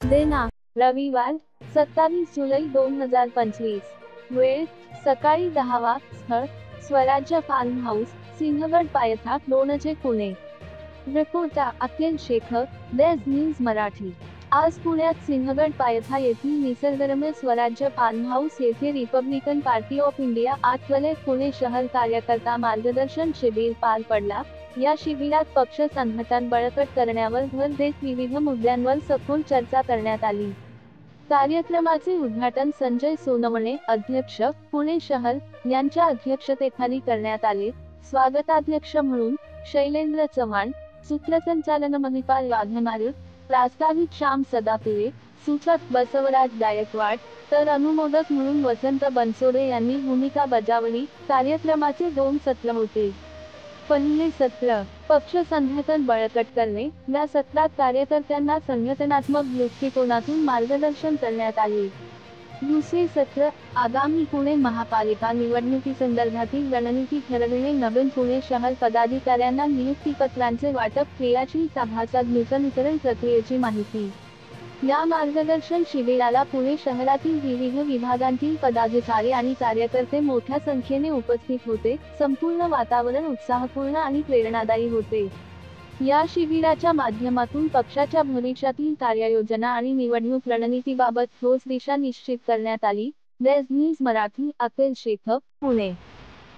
देना रविवार 27 जुलै 2025 वेळ सकाळी 10 स्थळ स्वराज्य फार्म हाऊस सिंहगड पायथा लोणचे पुणे रिपोर्टर अखिल शेखर देश न्यूज मराठी आज पुण्यात सिंहगड पायथा येथील निसर्गरम्य स्वराज्य फार्म हाऊस येथे Republican party of India Athawale Pune शहर कार्यकर्ता मार्गदर्शन शिबिर पार पडला। या शिबिरात पक्ष संघटन बळकट करण्यावर भर देत विविध मुद्द्यांवर सखोल चर्चा करण्यात आली। कार्यक्रमाचे उद्घाटन संजय सोनवणे अध्यक्ष पुणे शहर यांच्या अध्यक्षतेखाली करण्यात आले। स्वागताध्यक्ष म्हणून शैलेंद्र चव्हाण, सूत्रसंचालन महिपाल वाघमारे, प्रास्ताविक श्याम सदापुरे, सूचक बसवराज गायकवाड तर अनुमोदक म्हणून वसंत बनसोडे यांनी भूमिका बजावली। कार्यक्रमाचे 2 सत्र होते। पहिले सत्र पक्ष संघटन बळकट करणे या सत्रात कार्यकर्त्यांना संघटनात्मक दृष्टिकोनातून मार्गदर्शन करण्यात आले। दुसरे सत्र आगामी पुणे महापालिका निवडणुकीसंदर्भातील रणनीती ठरविणे नवीन पुणे शहर पदाधिकाऱ्यांना नियुक्तीपत्रांचे वाटप क्रियाशील सभासद नूतनीकरण प्रक्रियेची माहिती। या मार्गदर्शन शिबिराला पुणे शहरातील विविध विभागांतील पदाधिकारी आणि कार्यकर्ते मोठ्या संख्येने उपस्थित होते। संपूर्ण वातावरण उत्साहपूर्ण आणि प्रेरणादायी होते। या शिबिराच्या माध्यमातून पक्षाच्या भविष्यातील कार्ययोजना आणि निवडणूक रणनीतीबाबत ठोस दिशा निश्चित करण्यात आली। देश न्यूज मराठी अखिल शेखर पुणे।